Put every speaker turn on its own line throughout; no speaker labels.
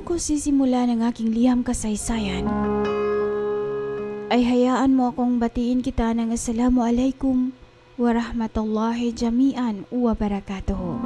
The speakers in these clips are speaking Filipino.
ko sisimula ng aking liham kasaysayan, ay hayaan mo akong batiin kita ng Assalamualaikum warahmatullahi jami'an wa barakatuhu.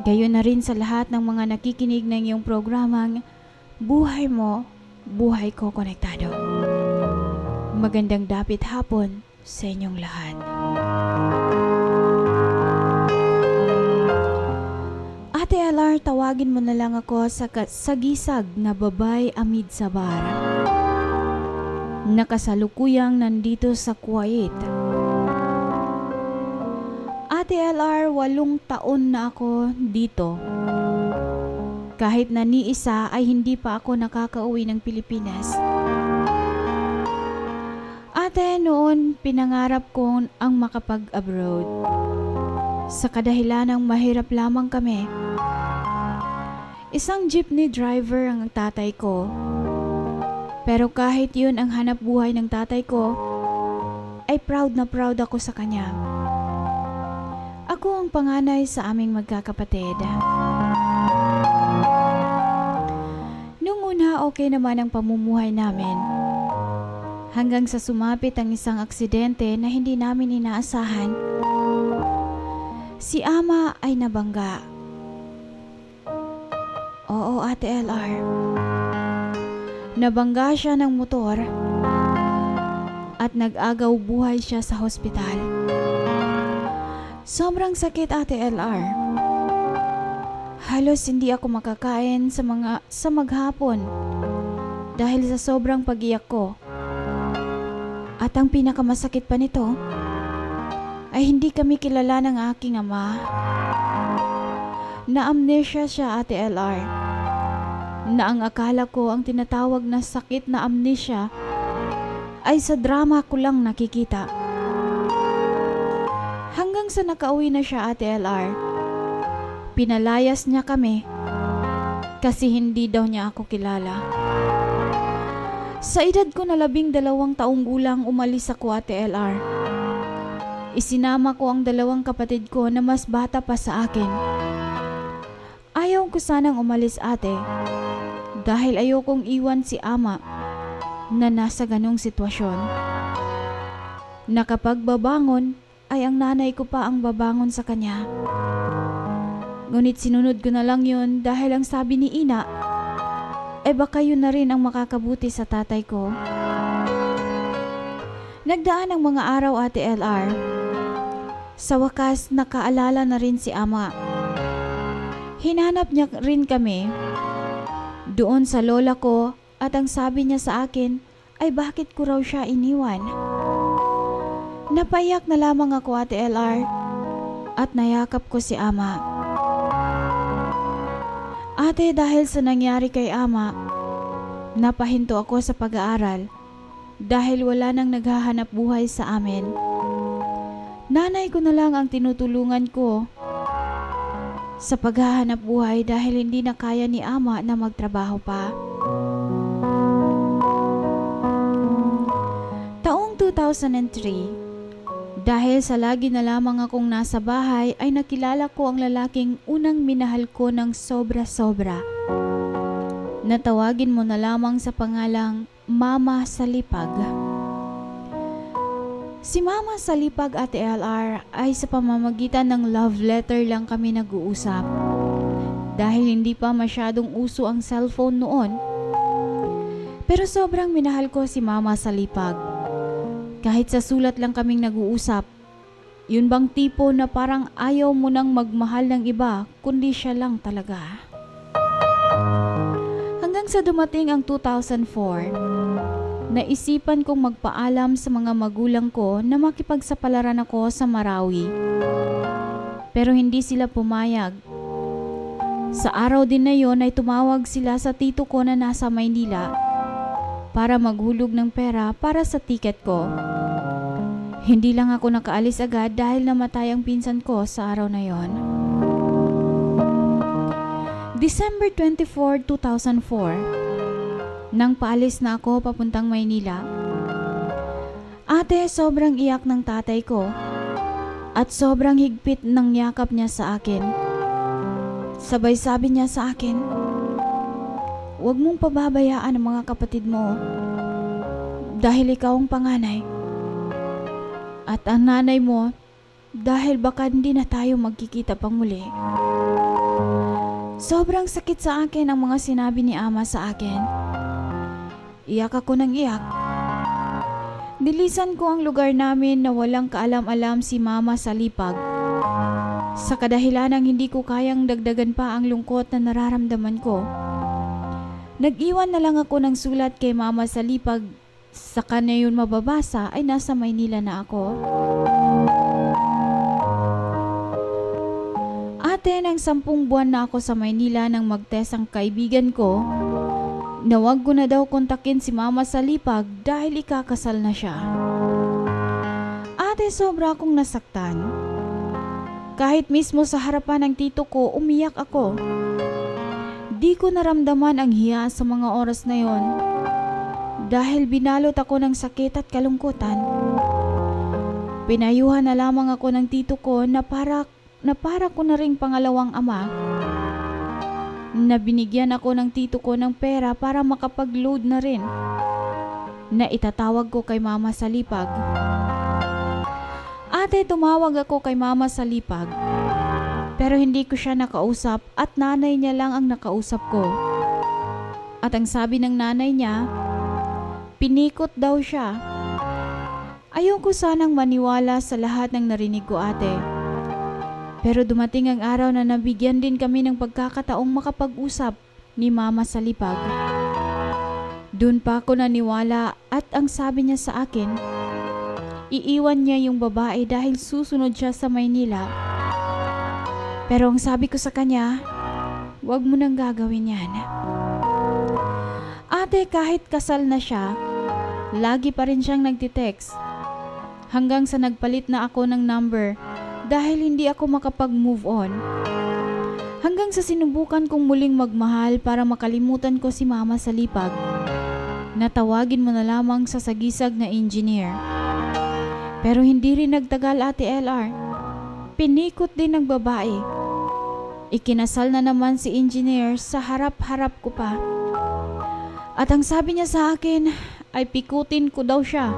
Gayon na rin sa lahat ng mga nakikinig ng iyong programang Buhay Mo, Buhay Ko Konektado. Magandang dapit hapon sa inyong lahat. Ate LR, tawagin mo na lang ako sa sagisag na babay amid sa bar. Nakasalukuyang nandito sa Kuwait. Ate LR, 8 taon na ako dito. Kahit na ni isa ay hindi pa ako nakakauwi ng Pilipinas. Ate, noon pinangarap kong ang makapag-abroad. Sa kadahilanang mahirap lamang kami. Isang jeepney driver ang tatay ko. Pero kahit yun ang hanap buhay ng tatay ko, ay proud na proud ako sa kanya. Ako ang panganay sa aming magkakapatid. Nung una, okay naman ang pamumuhay namin. Hanggang sa sumapit ang isang aksidente na hindi namin inaasahan. Si ama ay nabangga. Oo, Ate LR. Nabangga siya ng motor at nag-agaw buhay siya sa hospital. Sobrang sakit, Ate LR. Halos hindi ako makakain sa maghapon dahil sa sobrang pag-iyak ko. At ang pinakamasakit pa nito ay hindi kami kilala ng aking ama. Na-amnesia siya, Ate LR. Na ang akala ko ang tinatawag na sakit na amnesia ay sa drama ko lang nakikita. Hanggang sa nakauwi na siya, Ate LR, pinalayas niya kami kasi hindi daw niya ako kilala. Sa edad ko na 12 taong gulang umalis ako, Ate LR. Isinama ko ang 2 kapatid ko na mas bata pa sa akin. Ayaw ko sanang umalis, ate, dahil ayokong iwan si ama na nasa ganong sitwasyon. Nakapagbabangon ay ang nanay ko pa ang babangon sa kanya. Ngunit sinunod ko na lang yun dahil ang sabi ni ina, baka yun na rin ang makakabuti sa tatay ko. Nagdaan ang mga araw, Ate LR. Sa wakas, nakaalala na rin si ama. Hinanap niya rin kami doon sa lola ko at ang sabi niya sa akin ay bakit ko raw siya iniwan. Napayak na lamang ako, Ate LR, at nayakap ko si ama. Ate, dahil sa nangyari kay ama, napahinto ako sa pag-aaral dahil wala nang naghahanap buhay sa amin. Nanay ko na lang ang tinutulungan ko sa paghahanap buhay dahil hindi na kaya ni ama na magtrabaho pa. Taong 2003, dahil sa lagi na lamang akong nasa bahay ay nakilala ko ang lalaking unang minahal ko ng sobra-sobra. Natawagin mo na lamang sa pangalang Mama Salipag. Si Mama Salipag, Ate LR, ay sa pamamagitan ng love letter lang kami nag-uusap. Dahil hindi pa masyadong uso ang cellphone noon. Pero sobrang minahal ko si Mama Salipag. Kahit sa sulat lang kaming nag-uusap. Yun bang tipo na parang ayaw mo nang magmahal ng iba kundi siya lang talaga. Hanggang sa dumating ang 2004, naisipan kong magpaalam sa mga magulang ko na makipagsapalaran ako sa Marawi. Pero hindi sila pumayag. Sa araw din na yon ay tumawag sila sa tito ko na nasa Maynila para maghulog ng pera para sa tiket ko. Hindi lang ako nakaalis agad dahil namatay ang pinsan ko sa araw na yon. December 24, 2004, nang paalis na ako papuntang Maynila. Ate, sobrang iyak ng tatay ko at sobrang higpit ng yakap niya sa akin. Sabay sabi niya sa akin, huwag mong pababayaan ang mga kapatid mo dahil ikaw ang panganay. At ang nanay mo dahil baka hindi na tayo magkikita pang muli. Sobrang sakit sa akin ang mga sinabi ni Ama sa akin. Iyak ako ng iyak. Nilisan ko ang lugar namin na walang kaalam-alam si Mama sa lipag. Sa kadahilanang hindi ko kayang dagdagan pa ang lungkot na nararamdaman ko. Nag-iwan na lang ako ng sulat kay Mama sa lipag. Sa kanya yun mababasa ay nasa Maynila na ako. Ate, ng 10 buwan na ako sa Maynila nang mag-test ang kaibigan ko na wag ko na daw kontakin si Mama sa lipag dahil ikakasal na siya. Ate, sobra akong nasaktan. Kahit mismo sa harapan ng tito ko, umiyak ako. Di ko naramdaman ang hiya sa mga oras na yon dahil binalot ako ng sakit at kalungkutan. Pinayuhan na lamang ako ng tito ko na para ko na ring pangalawang ama. Na binigyan ako ng tito ko ng pera para makapag-load na rin. Na itatawag ko kay Mama sa lipag. Ate, tumawag ako kay Mama sa lipag. Pero hindi ko siya nakausap at nanay niya lang ang nakausap ko. At ang sabi ng nanay niya, pinikot daw siya. Ayoko sanang maniwala sa lahat ng narinig ko, ate. Pero dumating ang araw na nabigyan din kami ng pagkakataong makapag-usap ni Mama sa lipag. Doon pa ako naniwala at ang sabi niya sa akin, iiwan niya yung babae dahil susunod siya sa Maynila. Pero ang sabi ko sa kanya, wag mo nang gagawin yan. Ate, kahit kasal na siya, lagi pa rin siyang nagtitext. Hanggang sa nagpalit na ako ng number dahil hindi ako makapag-move on. Hanggang sa sinubukan kong muling magmahal para makalimutan ko si Mama sa lipag. Natawagin mo na lamang sa sagisag na engineer. Pero hindi rin nagtagal, Ate LR. Pinikot din ng babae. Ikinasal na naman si engineer sa harap-harap ko pa. At ang sabi niya sa akin ay pikutin ko daw siya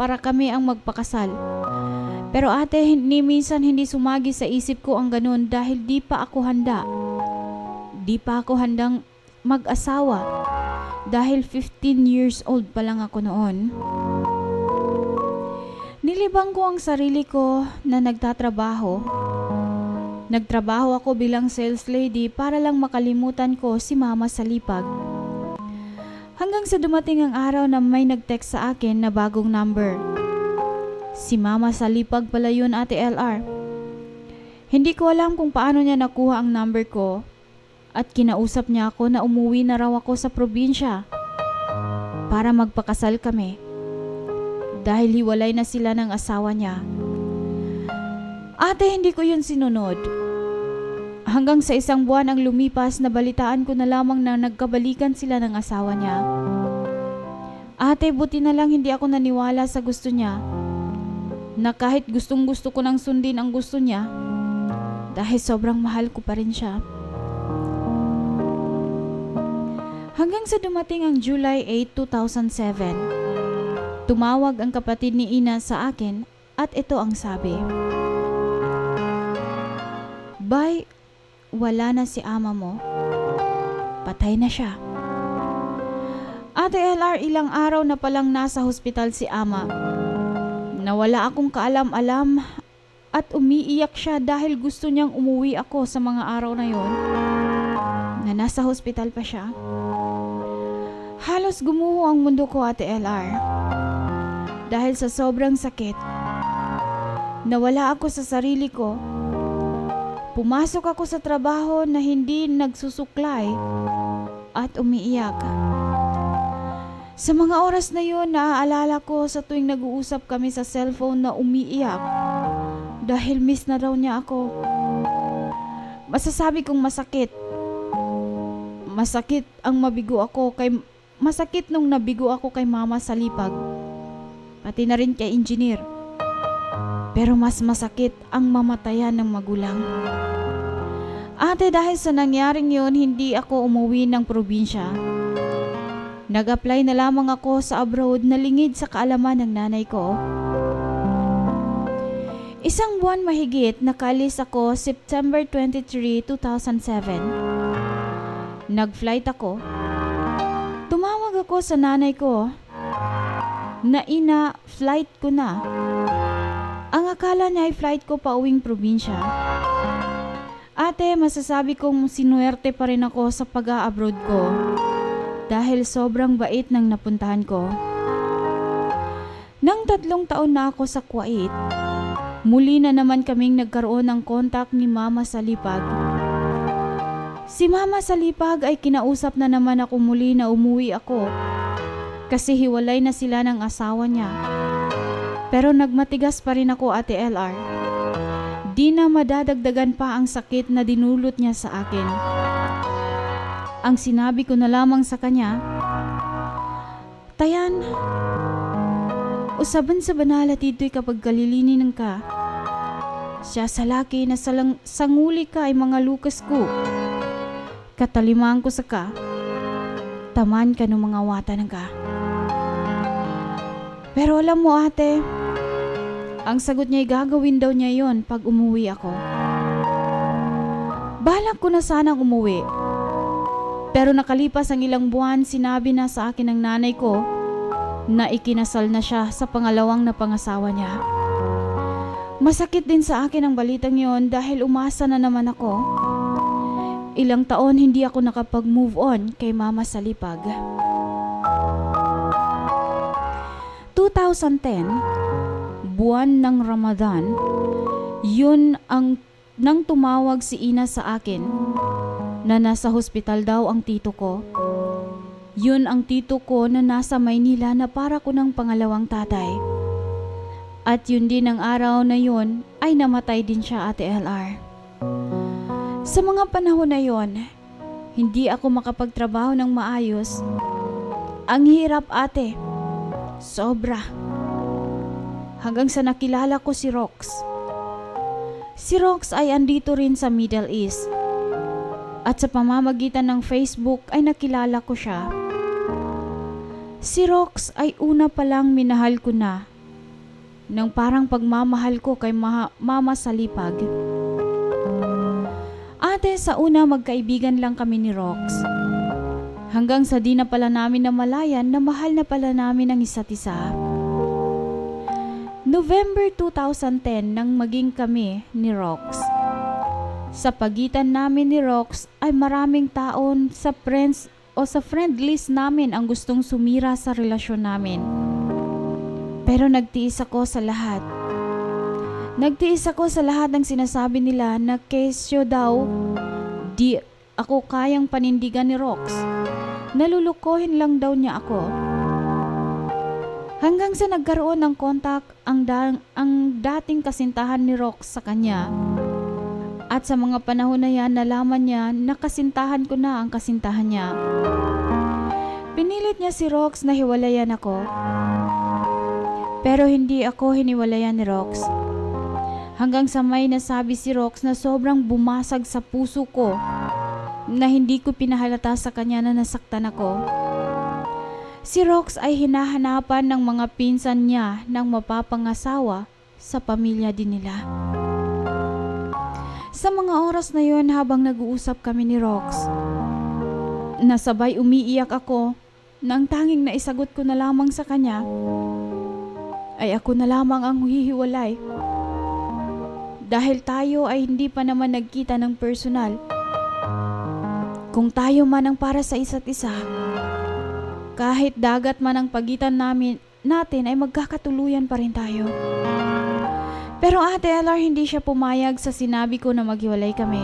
para kami ang magpakasal. Pero ate, ni minsan hindi sumagi sa isip ko ang ganun dahil di pa ako handa. Di pa ako handang mag-asawa dahil 15 years old pa lang ako noon. Nilibang ko ang sarili ko na nagtatrabaho. Nagtrabaho ako bilang sales lady para lang makalimutan ko si Mama sa lipag. Hanggang sa dumating ang araw na may nag-text sa akin na bagong number. Si Mama sa lipag pala yun, Ate LR. Hindi ko alam kung paano niya nakuha ang number ko at kinausap niya ako na umuwi na raw ako sa probinsya para magpakasal kami dahil hiwalay na sila ng asawa niya. Ate, hindi ko yun sinunod. Hanggang sa 1 buwan ang lumipas na balitaan ko na lamang na nagkabalikan sila ng asawa niya. Ate, buti na lang hindi ako naniwala sa gusto niya. Na kahit gustong-gusto ko nang sundin ang gusto niya dahil sobrang mahal ko pa rin siya. Hanggang sa dumating ang July 8, 2007, tumawag ang kapatid ni Ina sa akin at ito ang sabi. Bay, wala na si ama mo. Patay na siya. Ate LR, ilang araw na palang nasa hospital si ama. Nawala akong kaalam-alam at umiiyak siya dahil gusto niyang umuwi ako sa mga araw na yon na nasa hospital pa siya. Halos gumuho ang mundo ko, Ate LR. Dahil sa sobrang sakit, nawala ako sa sarili ko. Pumasok ako sa trabaho na hindi nagsusuklay at umiiyak. Sa mga oras na yun, naaalala ko sa tuwing nag-uusap kami sa cellphone na umiiyak dahil miss na raw niya ako. Masasabi kong masakit. Masakit nung nabigo ako kay Mama sa lipag. Pati na rin kay engineer. Pero mas masakit ang mamatayan ng magulang. Ate, dahil sa nangyaring yun, hindi ako umuwi ng probinsya. Nag-apply na lamang ako sa abroad na lingid sa kaalaman ng nanay ko. Isang buwan mahigit nakaalis ako September 23, 2007. Nag-flight ako. Tumawag ako sa nanay ko na flight ko na. Ang akala niya ay flight ko pa uwing probinsya. Ate, masasabi kong sinuwerte pa rin ako sa pag-a-abroad ko dahil sobrang bait ng napuntahan ko. Nang 3 taon na ako sa Kuwait, muli na naman kaming nagkaroon ng kontak ni Mama Salipag. Si Mama Salipag ay kinausap na naman ako muli na umuwi ako kasi hiwalay na sila ng asawa niya. Pero nagmatigas pa rin ako, Ate LR. Di na madadagdagan pa ang sakit na dinulot niya sa akin. Ang sinabi ko na lamang sa kanya, Tayan, usaban sa banala tito'y kapag kalilinin ka. Siya sa laki na sanguli ka ay mga lukas ko. Katalimaan ko sa ka. Taman ka ng mga wata ng ka. Pero alam mo, ate, ang sagot niya ay gagawin daw niya yon pag umuwi ako. Balak ko na sanang umuwi. Pero nakalipas ang ilang buwan, sinabi na sa akin ng nanay ko na ikinasal na siya sa pangalawang na pangasawa niya. Masakit din sa akin ang balitang yon dahil umasa na naman ako. Ilang taon hindi ako nakapag-move on kay Mama Salipag. 2010, buwan ng Ramadan, yun ang nang tumawag si Ina sa akin na nasa hospital daw ang tito ko. Yun ang tito ko na nasa Maynila na para ko ng pangalawang tatay. At yun din ang araw na yun ay namatay din siya, Ate LR. Sa mga panahon na yon, hindi ako makapagtrabaho ng maayos. Ang hirap, ate. Sobra. Hanggang sa nakilala ko si Rox. Si Rox ay andito rin sa Middle East. At sa pamamagitan ng Facebook ay nakilala ko siya. Si Rox ay una palang minahal ko na. Nang parang pagmamahal ko kay Mama Salipag. Ate, sa una magkaibigan lang kami ni Rox. Hanggang sa di na pala namin namalayan na mahal na pala namin ang isa't isa. November 2010 nang maging kami ni Rox. Sa pagitan namin ni Rox ay maraming taon sa friends o sa friend list namin ang gustong sumira sa relasyon namin. Pero nagtiis ako sa lahat. Nagtiis ako sa lahat ng sinasabi nila na kesyo daw di ako kayang panindigan ni Rox. Nalulukohin lang daw niya ako. Hanggang sa nagkaroon ng kontak ang dating kasintahan ni Rox sa kanya. At sa mga panahon na yan, nalaman niya na kasintahan ko na ang kasintahan niya. Pinilit niya si Rox na hiwalayan ako. Pero hindi ako hiniwalayan ni Rox. Hanggang sa may nasabi si Rox na sobrang bumasag sa puso ko na hindi ko pinahalata sa kanya na nasaktan ako. Si Rox ay hinahanapan ng mga pinsan niya ng mapapangasawa sa pamilya din nila. Sa mga oras na yon habang nag-uusap kami ni Rox, nasabay umiiyak ako nang tanging naisagot ko na lamang sa kanya ay ako na lamang ang hihiwalay. Dahil tayo ay hindi pa naman nagkita ng personal. Kung tayo man ang para sa isa't isa, kahit dagat man ang pagitan natin ay magkakatuluyan pa rin tayo. Pero Ate LR, hindi siya pumayag sa sinabi ko na maghiwalay kami.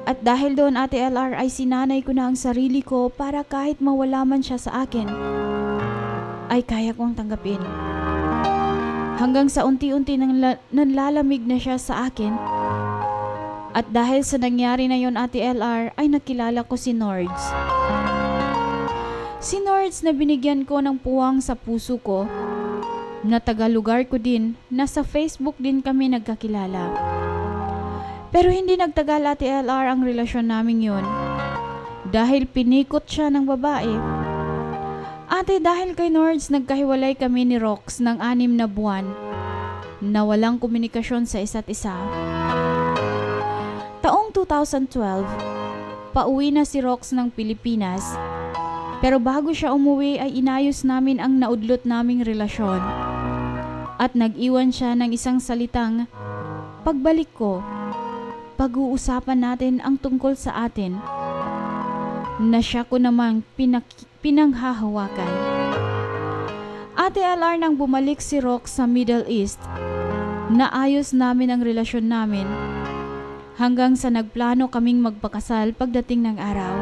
At dahil doon, Ate LR, ay sinanay ko na ang sarili ko para kahit mawala man siya sa akin, ay kaya kong tanggapin. Hanggang sa unti-unti nanlalamig na siya sa akin. At dahil sa nangyari na yon, Ate LR, ay nakilala ko si Nords. Si Nords na binigyan ko ng puwang sa puso ko, na taga-lugar ko din, na sa Facebook din kami nagkakilala. Pero hindi nagtagal, Ate LR, ang relasyon namin yun. Dahil pinikot siya ng babae. Ate, dahil kay Nords, nagkahiwalay kami ni Rox ng 6 na buwan na walang komunikasyon sa isa't isa. Taong 2012, pauwi na si Rox ng Pilipinas. Pero bago siya umuwi ay inayos namin ang naudlot naming relasyon. At nag-iwan siya ng isang salitang, pagbalik ko, pag-uusapan natin ang tungkol sa atin, na siya ko namang pinanghahawakan. Ate LR, nang bumalik si Rox sa Middle East, naayos namin ang relasyon namin hanggang sa nagplano kaming magpakasal pagdating ng araw.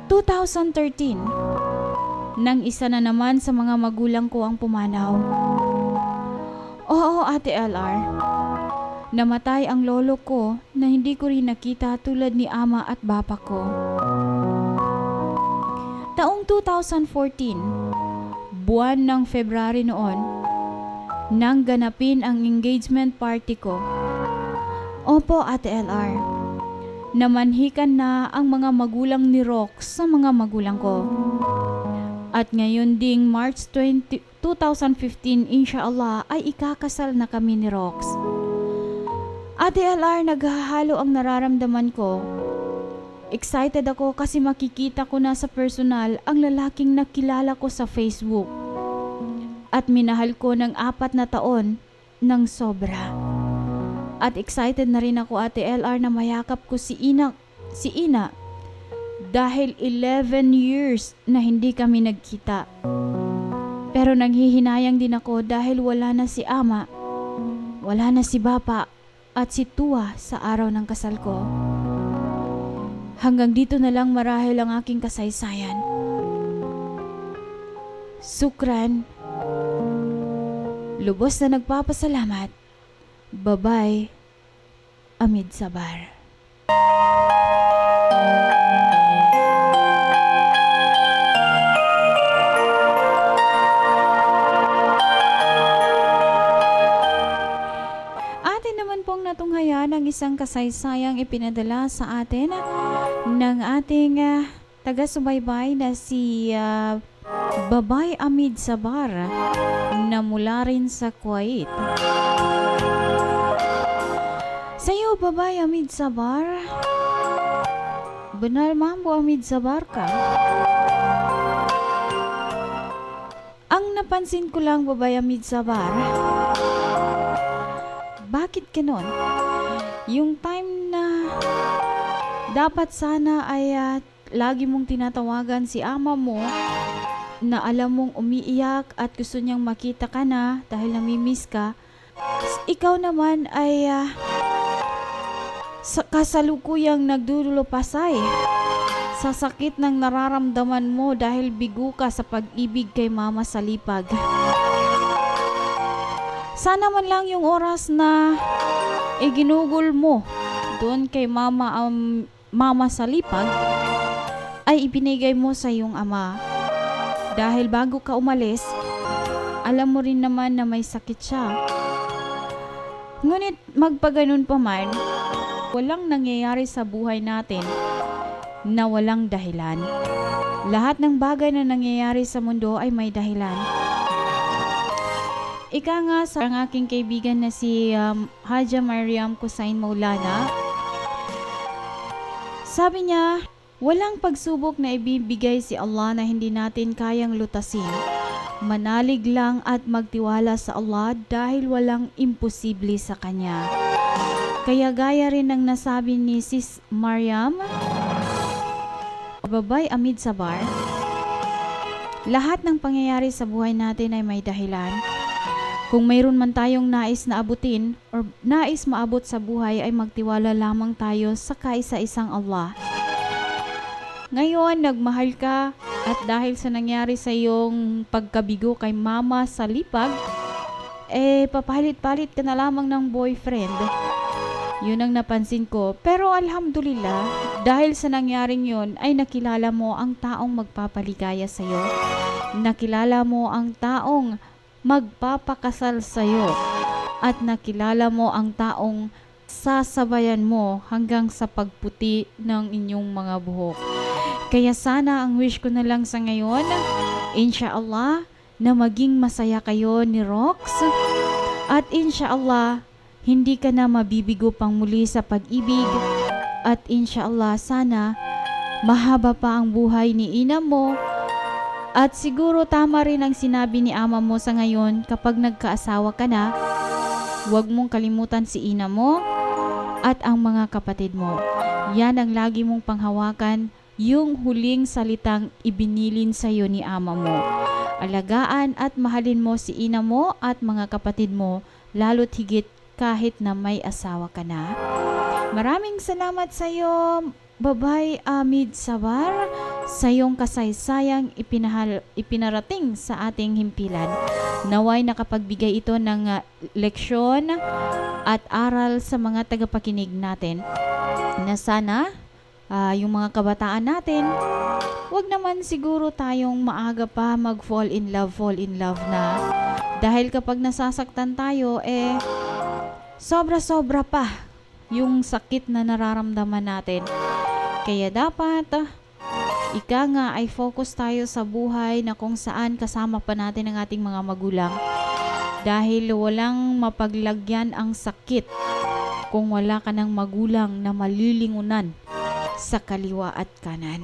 2013, nang isa na naman sa mga magulang ko ang pumanaw. Oo, Ate LR, namatay ang lolo ko na hindi ko rin nakita tulad ni ama at bapa ko. Taong 2014, buwan ng February noon, nang ganapin ang engagement party ko. Opo, Ate LR, namanhikan na ang mga magulang ni Rox sa mga magulang ko. At ngayon ding March 2015, inshallah, ay ikakasal na kami ni Rox. Ate LR, naghahalo ang nararamdaman ko. Excited ako kasi makikita ko na sa personal ang lalaking nakilala ko sa Facebook. At minahal ko ng 4 na taon ng sobra. At excited na rin ako, Ate LR, na mayakap ko si Ina dahil 11 years na hindi kami nagkita. Pero nanghihinayang din ako dahil wala na si ama, wala na si bapa at si Tua sa araw ng kasal ko. Hanggang dito na lang marahil ang aking kasaysayan. Sukran. Lubos na nagpapasalamat. Bye-bye, Amid Sabar. Atin naman pong natunghayan ang isang kasaysayang ipinadala sa atin ng ating taga-subaybay na si Babay Amid Sabar na mula rin sa Kuwait. Sa'yo, Babay Amid Sabar, benar mambo Amid Sabar ka? Ang napansin ko lang, Babay Amid Sabar, bakit ganon? Yung time na dapat sana ay lagi mong tinatawagan si ama mo na alam mong umiiyak at gusto niyang makita ka na dahil namimiss ka, ikaw naman ay kasalukuyang nagdudulopasay sa sakit ng nararamdaman mo dahil bigo ka sa pag-ibig kay mama sa lipag. Sana man lang yung oras na iginugol mo doon kay mama sa lipag ay ibinigay mo sa iyong ama. Dahil bago ka umalis, alam mo rin naman na may sakit siya. Ngunit magpaganon pa man, walang nangyayari sa buhay natin na walang dahilan. Lahat ng bagay na nangyayari sa mundo ay may dahilan. Ika nga sa ang aking kaibigan na si Haja Mariam Kusain Maulana, sabi niya, walang pagsubok na ibibigay si Allah na hindi natin kayang lutasin. Manalig lang at magtiwala sa Allah dahil walang imposible sa Kanya. Kaya gaya rin ng nasabi ni Sis Mariam, Babay Amid Sabar, lahat ng pangyayari sa buhay natin ay may dahilan. Kung mayroon man tayong nais na abutin or nais maabot sa buhay ay magtiwala lamang tayo sa kaisa-isang Allah. Ngayon, nagmahal ka at dahil sa nangyari sa iyong pagkabigo kay mama sa lipag, papalit-palit ka na lamang ng boyfriend. Yun ang napansin ko. Pero alhamdulillah, dahil sa nangyaring yun, ay nakilala mo ang taong magpapaligaya sa'yo. Nakilala mo ang taong magpapakasal sa'yo. At nakilala mo ang taong sasabayan mo hanggang sa pagputi ng inyong mga buhok. Kaya sana ang wish ko na lang sa ngayon, inshallah, na maging masaya kayo ni Rox. At inshallah, hindi ka na mabibigo pang muli sa pag-ibig. At inshallah, sana mahaba pa ang buhay ni ina mo. At siguro tama rin ang sinabi ni ama mo sa ngayon, kapag nagkaasawa ka na, huwag mong kalimutan si ina mo at ang mga kapatid mo. Yan ang lagi mong panghawakan, yung huling salitang ibinilin sa iyo ni ama mo. Alagaan at mahalin mo si ina mo at mga kapatid mo, lalo't higit kahit na may asawa ka na. Maraming salamat sa iyo, Babay Amid Sabar, sa iyong kasaysayang ipinarating sa ating himpilan. Naway nakapagbigay ito ng leksyon at aral sa mga tagapakinig natin, na sana yung mga kabataan natin, wag naman siguro tayong maaga pa fall in love na. Dahil kapag nasasaktan tayo, sobra-sobra pa yung sakit na nararamdaman natin. Kaya dapat, ika nga ay focus tayo sa buhay na kung saan kasama pa natin ang ating mga magulang. Dahil walang mapaglagyan ang sakit kung wala ka ng magulang na malilingunan sa kaliwa at kanan.